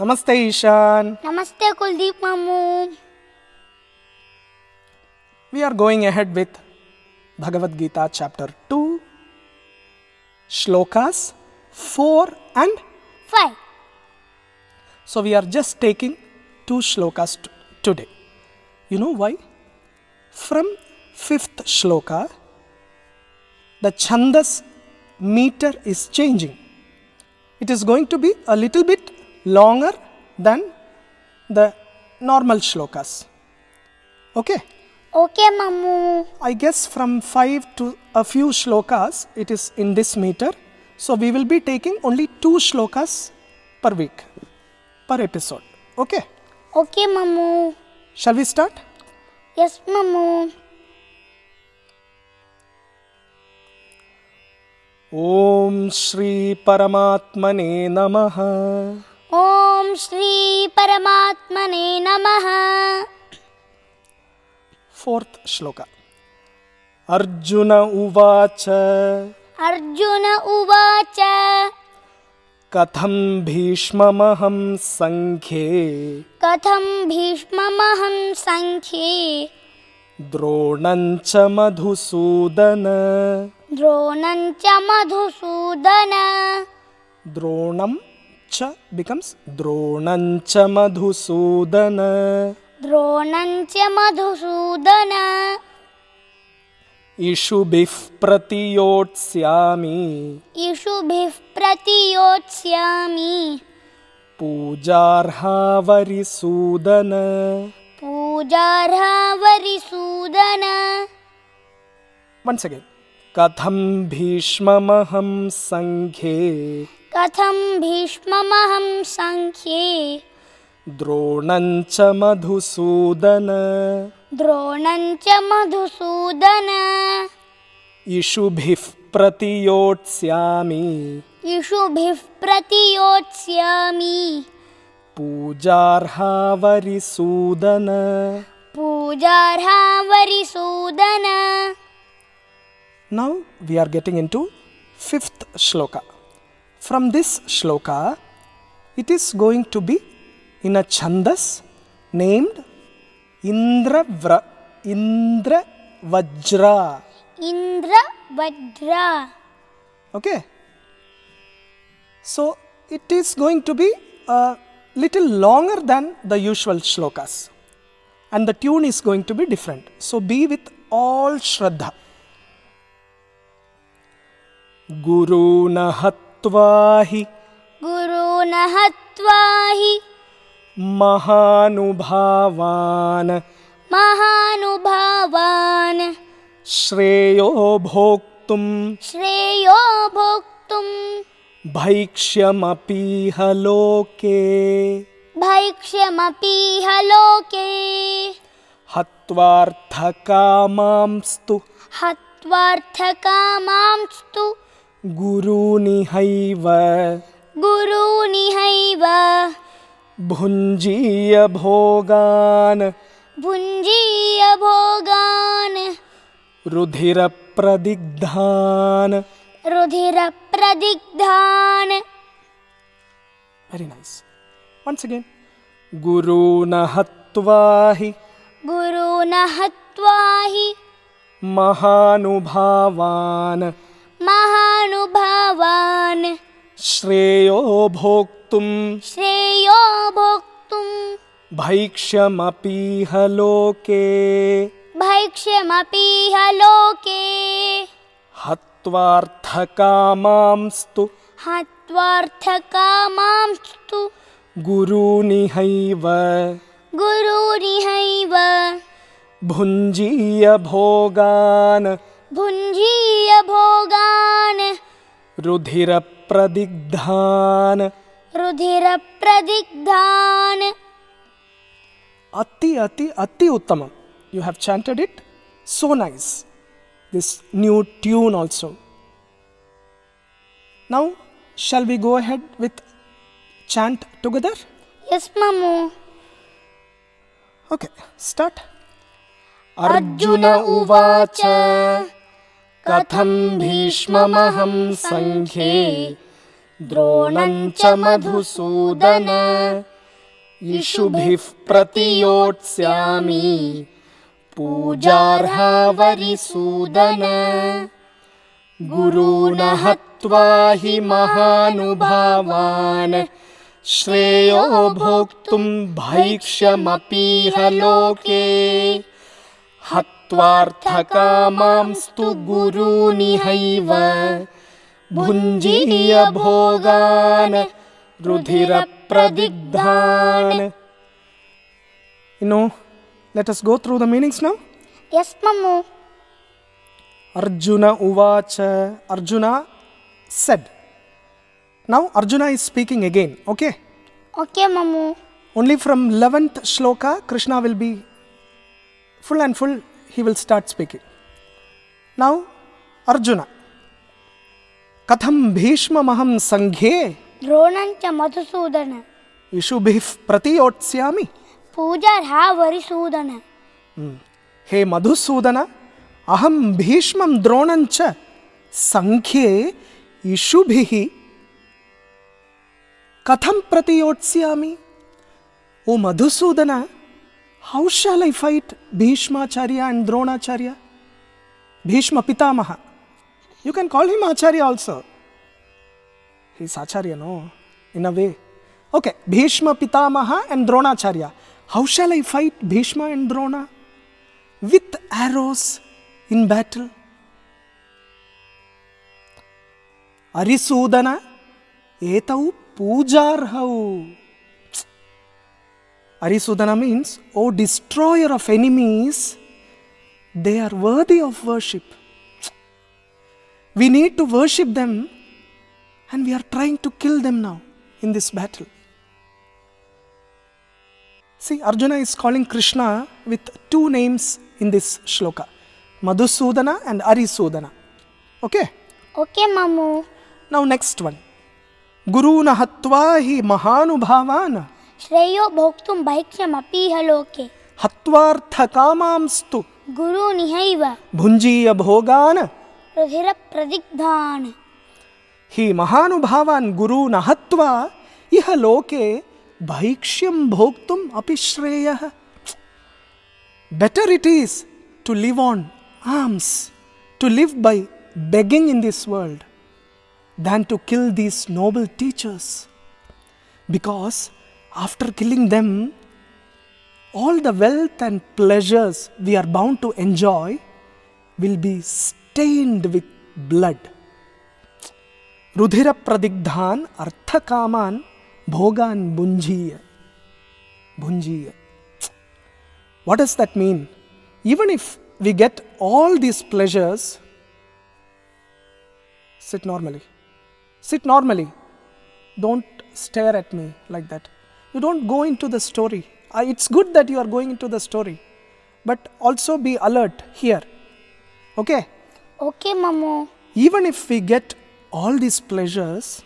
Namaste Ishan. Namaste Kuldeep Mamu. We are going ahead with Bhagavad Gita chapter 2, shlokas 4 and 5. so we are just taking 2 shlokas today. You know why? From 5th shloka, the chandas meter is changing. It is going to be a little bit longer than the normal shlokas. Okay? Okay, Mamu. I guess from 5 to a few shlokas, it is in this meter. So we will be taking only 2 shlokas per week, per episode. Okay? Okay, Mamu. Shall we start? Yes, Mamu. Om Shri Paramatmane Namaha. Om Shri Paramatmane Namaha. 4th shloka. Arjuna Uvacha. Arjuna Uvacha. Katham Bhishmamaham Sankhye. Katham Bhishmamaham Sankhye. Dronancha Madhusudana. Dronancha Madhusudana. Dronam cha becomes Dronancha Madhusudana. Dronancha Madhusudana. Ishubhih Pratiyotsyami. Ishubhih Pratiyotsyami. Pujarha Varisudana. Pujarha Varisudana. Once again. Katham Bhishmamaham Sankhye. Katham Bhishmamaham Sankhye. Dronancha Madhusudana. Dronancha Madhusudana. Ishubhih Pratiyotsyami. Ishubhih Pratiyotsyami. Pujarha Varisudana. Pujarha Varisudana. Now we are getting into 5th shloka. From this shloka, it is going to be in a chandas named Indra Vajra. Indra Vajra. Okay. So it is going to be a little longer than the usual shlokas. And the tune is going to be different. So be with all Shraddha. Guru Nahatvahi. Guru Nahatvahi. Mahanubhavan. Mahanubhavan. Shreyo Bhoktum. Shreyo Bhoktum. Bhaikshyamapi haloke. Bhaikshyamapi haloke. Hatvarthakamamstu. Hatvarthakamamstu. Gurunihaiva. Gurunihaiva. Bhunjiya bhogan. Bhunjiya bhogan. Rudhira pradigdhan. Rudhira pradigdhan. Very nice. Once again. Guru nahatvahi. Guru nahatvahi. Mahanubhavan. Mahanubhavan. Shreyo bhoktum. Shreyo bhoktum. Bhaikshyamapi haloke. Bhaikshyamapi haloke. Hatvarthakamamstu. Hatvarthakamamstu. Gurunihaiva. Gurunihaiva. Bhunjiya bhogan. Bhunjiya bhogan. Rudhira pradigdhan. Rudhira pradigdhan. Ati uttamam. You have chanted it so nice. This new tune also. Now, shall we go ahead with chant together? Yes, Mamu. Okay, start. Arjuna Uvacha. Katham Bhishmamaham Sankhye. Dronancha Madhusudana. इषुभिः प्रतियोत्स्यामि पूजार्हा वरिसूदन गुरून् हत्वा हि महानुभावान् श्रेयो भोक्तुं भैक्ष्यमपीह लोके हत्वार्थकामांस्तु गुरूनिहैव भुञ्जीय भोगान् रुधिरप्रदिग्धान्. Let us go through the meanings now. Yes, Mamu. Arjuna uvacha. Arjuna said. Now Arjuna is speaking again. Okay? Okay, Mamu. Only from 11th shloka, Krishna will be full and full, he will start speaking. Now, Arjuna. Katham bhishma maham sanghe Dronancha Madhusudana. ishubhih pratiyotsyami. Pujarha Varisudana. He Madhusudana, aham bhishmam dronancha sankhye ishubhihi katham pratiyotsyami. O Madhusudana, how shall I fight Bhishmacharya and Dronacharya? Bhishma Pitamaha. You can call him Acharya also. He is Acharya, no? In a way. Okay, Bhishma Pitamaha and Dronacharya. How shall I fight Bhishma and Drona? With arrows in battle. Arisudana etau pujarhau. Arisudana means, O destroyer of enemies, they are worthy of worship. We need to worship them, and we are trying to kill them now in this battle. See, Arjuna is calling Krishna with two names in this shloka, Madhusudana and Arisudana. Okay? Okay, Mamu. Now next one. Guruna hatva hi mahanubhavan Shreyo Bhoktum Bhaikshyam Apiha Loke. hatvartha kamamstu Guru Nihaiva. bhunjiya bhogan Rudhira Pradigdhan. hi mahanubhavan guruna hatva iha loke bhaikshyam bhoktum api shreyah. Better it is to live on alms, to live by begging in this world, than to kill these noble teachers. Because after killing them, all the wealth and pleasures we are bound to enjoy will be stained with blood. Rudhira pradigdhan arthakaman bhogan bhunjiya. Bhunjiya. What does that mean? Even if we get all these pleasures, sit normally. Sit normally. Don't stare at me like that. You don't go into the story. It's good that you are going into the story, but also be alert here. Okay? Okay, Mamu. Even if we get all these pleasures,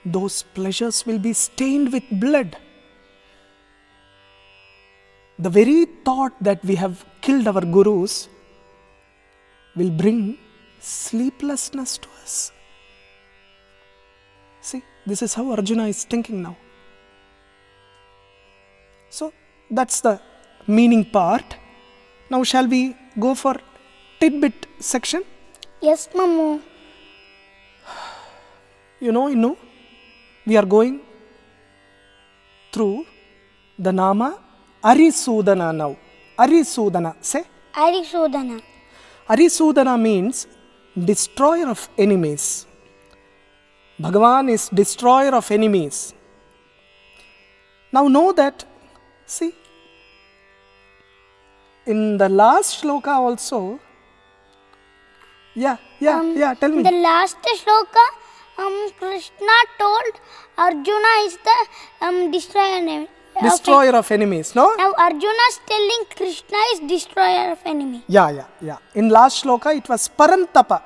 those pleasures will be stained with blood. The very thought that we have killed our gurus will bring sleeplessness to us. See, this is how Arjuna is thinking now. So, that's the meaning part. Now, shall we go for tidbit section? Yes, Mamu. We are going through the Nama Arisudana now. Arisudana, say. Arisudana. Arisudana means destroyer of enemies. Bhagavan is destroyer of enemies. Now know that, see, in the last shloka also, tell me. In the last shloka, Krishna told Arjuna is the destroyer of enemies, no? Now Arjuna is telling Krishna is destroyer of enemy. Yeah. In last shloka, it was Parantapa.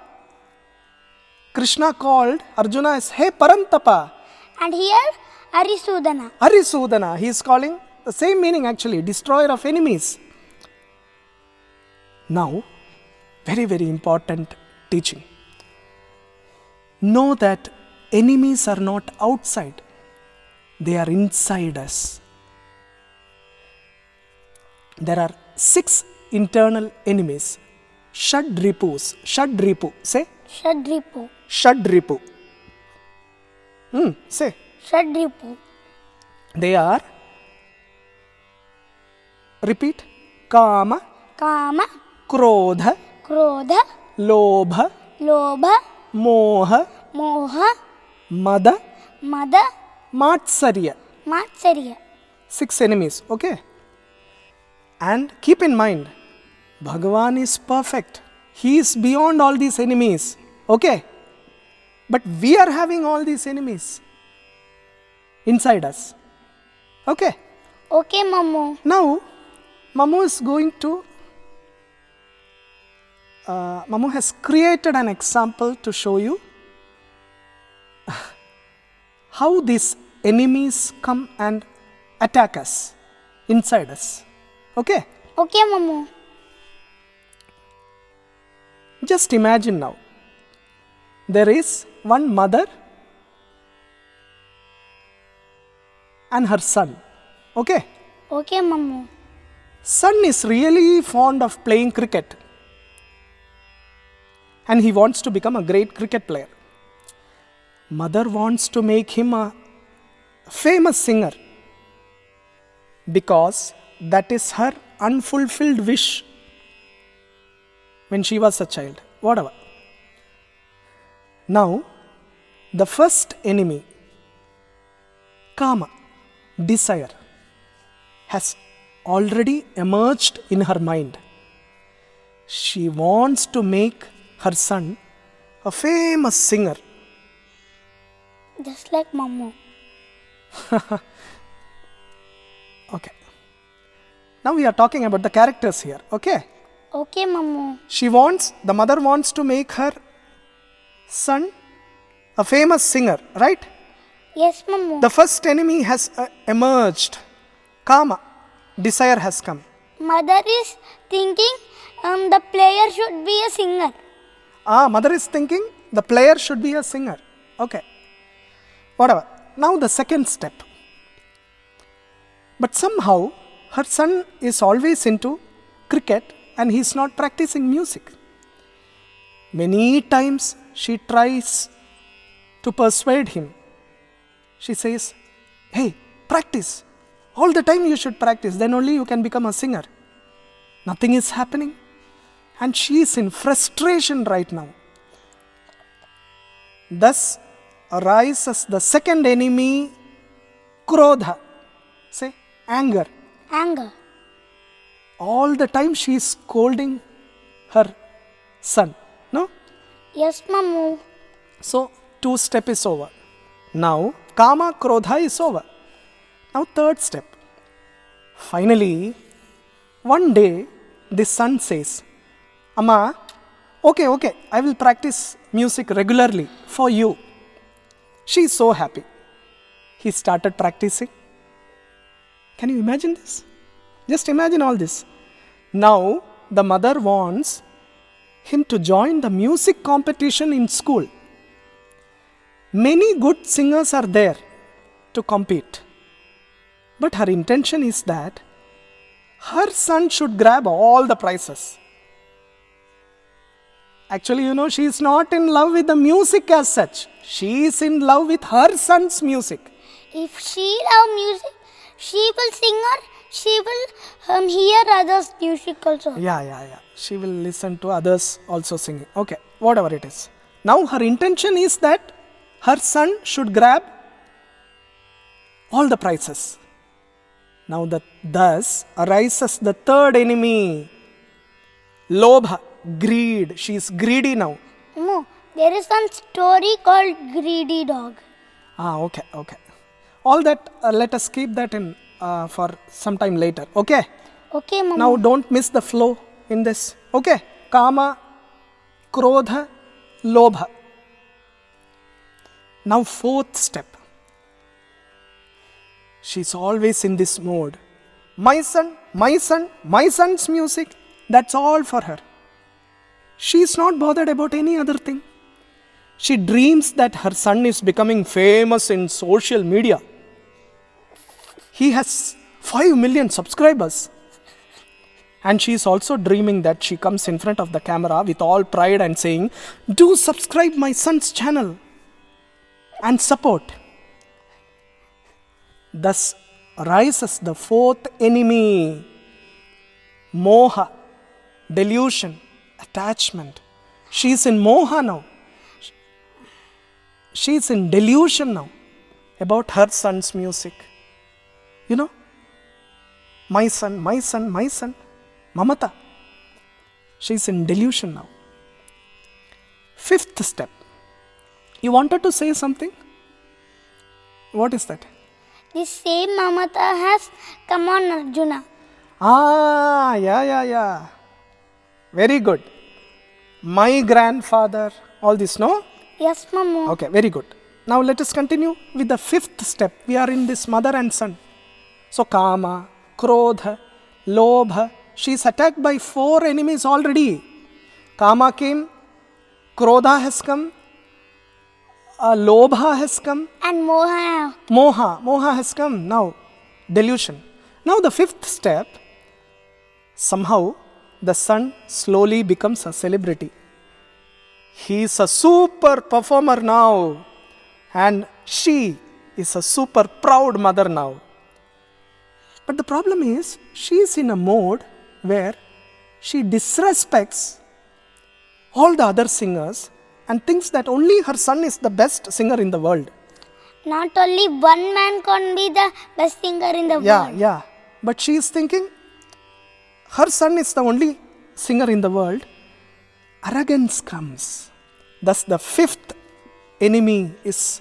Krishna called Arjuna as, hey Parantapa. And here, Arisudana. Arisudana, he is calling the same meaning actually, destroyer of enemies. Now, very, very important teaching. Know that enemies are not outside, they are inside us. there are 6 internal enemies. Shadripus. Shadripu. Say. Shadripu. Shadripu. Say. Shadripu. They are, repeat, Kama, Kama. Krodha, Krodha. Lobha, Lobha. Moha, Moha. Mada, Mada. Matsarya. Matsarya. 6 enemies, okay? And keep in mind, Bhagavan is perfect. He is beyond all these enemies, okay? But we are having all these enemies inside us, okay? Okay, Mamu. Now, Mamu is going to, Mamu has created an example to show you how these enemies come and attack us, inside us. Okay? Okay, Mamu. Just imagine now. There is one mother and her son. Okay? Okay, Mamu. Son is really fond of playing cricket. And he wants to become a great cricket player. Mother wants to make him a famous singer because that is her unfulfilled wish when she was a child. Whatever. Now, the first enemy, Kama, desire, has already emerged in her mind. She wants to make her son a famous singer. Just like Mamu. Okay. Now we are talking about the characters here. Okay. Okay, Mamu. The mother wants to make her son a famous singer, right? Yes, Mamu. The first enemy has emerged. Kama, desire has come. Mother is thinking the player should be a singer. Mother is thinking the player should be a singer. Okay. Whatever. Now the second step. But somehow her son is always into cricket and he is not practicing music. Many times she tries to persuade him. She says, hey, practice. All the time you should practice, then only you can become a singer. Nothing is happening. And she is in frustration right now. Thus arises the second enemy, Krodha. Say, anger. Anger. All the time she is scolding her son. No? Yes, Mamu. So, 2 step is over. Now, Kama, Krodha is over. Now, third step. Finally, one day, the son says, Amma, okay, I will practice music regularly for you. She is so happy. He started practicing. Can you imagine this? Just imagine all this. Now, the mother wants him to join the music competition in school. Many good singers are there to compete. But her intention is that her son should grab all the prizes. Actually, she is not in love with the music as such. She is in love with her son's music. If she loves music, she will sing or she will hear others' music also. Yeah. She will listen to others also singing. Okay, whatever it is. Now her intention is that her son should grab all the prizes. Now thus arises the third enemy, Lobha, greed. She is greedy now. No, there is one story called Greedy Dog. Okay. All that, let us keep that in for some time later. Okay? Okay, Mama. Now don't miss the flow in this. Okay? Kama, Krodha, Lobha. Now fourth step. She's always in this mode. My son's music. That's all for her. She's not bothered about any other thing. She dreams that her son is becoming famous in social media. He has 5 million subscribers. And she is also dreaming that she comes in front of the camera with all pride and saying, "Do subscribe my son's channel and support." Thus rises the fourth enemy, moha, delusion, attachment. She is in moha now. She is in delusion now about her son's music. You know, my son, my son, my son, mamata. She is in delusion now. Fifth step. You wanted to say something? What is that? The same mamata has come on Arjuna. Yeah. Very good. My grandfather, all this, no? Yes, Mamu. Okay, very good. Now let us continue with the fifth step. We are in this mother and son. So Kama, Krodha, Lobha. She is attacked by 4 enemies already. Kama came, Krodha has come, Lobha has come, And Moha. Moha has come. Now, delusion. Now the fifth step, somehow the son slowly becomes a celebrity. He is a super performer now, and she is a super proud mother now. But the problem is, she is in a mode where she disrespects all the other singers and thinks that only her son is the best singer in the world. Not only one man can be the best singer in the world. Yeah. But she is thinking her son is the only singer in the world. Arrogance comes. Thus the fifth enemy is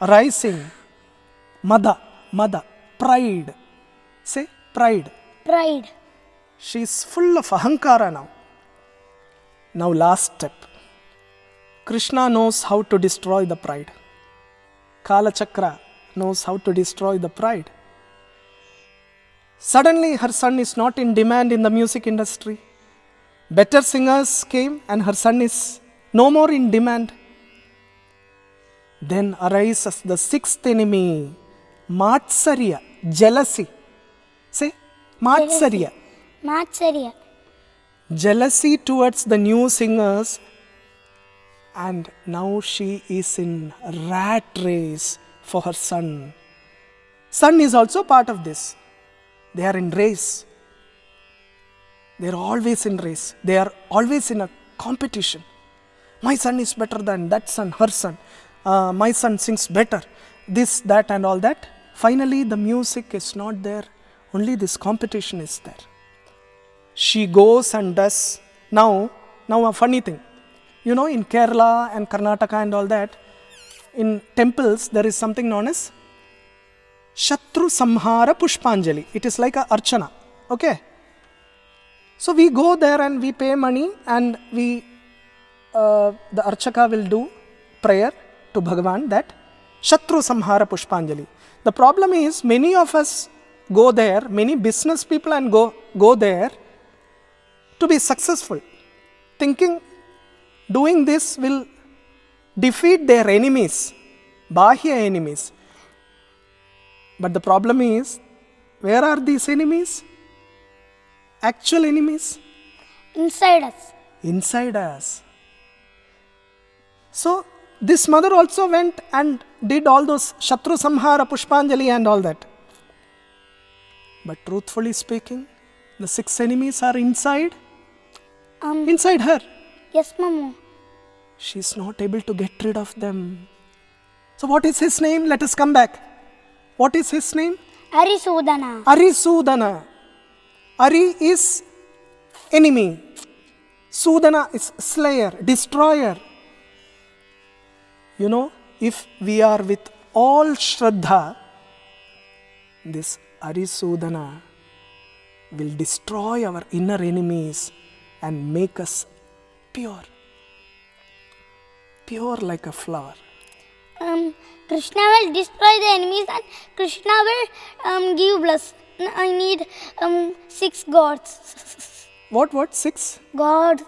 arising. Mada, pride. Say pride. Pride. She is full of ahankara now. Now last step. Krishna knows how to destroy the pride. Kala Chakra knows how to destroy the pride. Suddenly her son is not in demand in the music industry. Better singers came and her son is no more in demand. Then arises the sixth enemy, Matsarya, jealousy. Say, Matsarya. Matsarya. Jealousy towards the new singers, and now she is in rat race for her son. Son is also part of this. They are in race. They are always in race. They are always in a competition. My son is better than that son, her son. My son sings better. This, that and all that. Finally the music is not there. Only this competition is there. She goes and does. Now a funny thing. You know, in Kerala and Karnataka and all that, in temples there is something known as Shatru Samhara Pushpanjali. It is like a archana. Okay. So we go there and we pay money and the archaka will do prayer to Bhagavan that Shatru Samhara Pushpanjali. The problem is many of us go there, many business people and go there to be successful, thinking doing this will defeat their enemies, Bahya enemies. But the problem is, where are these enemies? Actual enemies? Inside us. Inside us. So, this mother also went and did all those Shatru Samhara, Pushpanjali and all that. But truthfully speaking, the 6 enemies are inside her. Yes, Mamu. She is not able to get rid of them. So what is his name? Let us come back. What is his name? Arisudana. Arisudana. Ari is enemy. Sudana is slayer, destroyer. You know, if we are with all Shraddha, this Arisudana will destroy our inner enemies and make us pure. Pure like a flower. Krishna will destroy the enemies and Krishna will give bless. I need 6 gods. What? 6? God.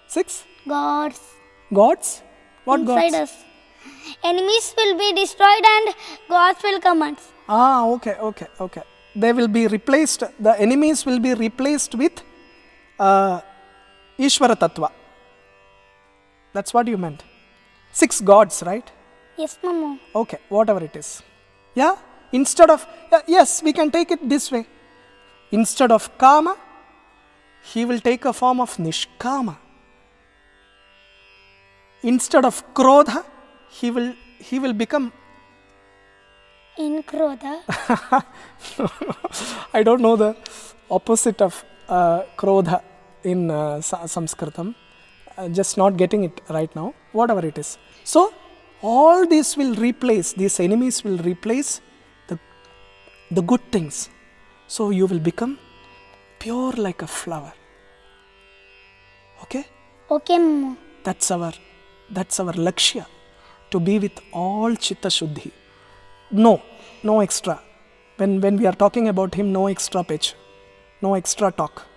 6? Gods. Gods? What Inside gods? us. Enemies will be destroyed and gods will come out. Okay. They will be replaced. The enemies will be replaced with Ishvara Tattva. That's what you meant. 6 gods, right? Yes, Mamu. Okay, whatever it is. Yeah? Instead of, yes, we can take it this way. Instead of Kama, he will take a form of Nishkama. Instead of Krodha, he will become. In Krodha. I don't know the opposite of Krodha in Sanskritam. Just not getting it right now. Whatever it is. So, all these will replace, these enemies will replace the good things. So, you will become pure like a flower. Okay? Okay, Mamu. That's our lakshya. To be with all Chitta Shuddhi. No extra. When we are talking about him, no extra pitch. No extra talk.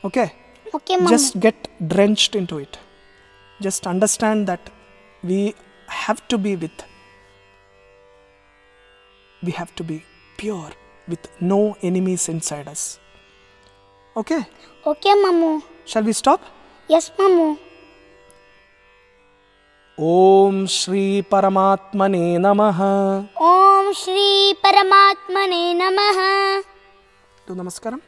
Okay? Okay, Mamu. Just get drenched into it. Just understand that we have to be pure with no enemies inside us. Okay? Okay, Mamu. Shall we stop? Yes, Mamu. Om Shri Paramatmane Namaha. Om Shri Paramatmane Namaha. Do Namaskaram.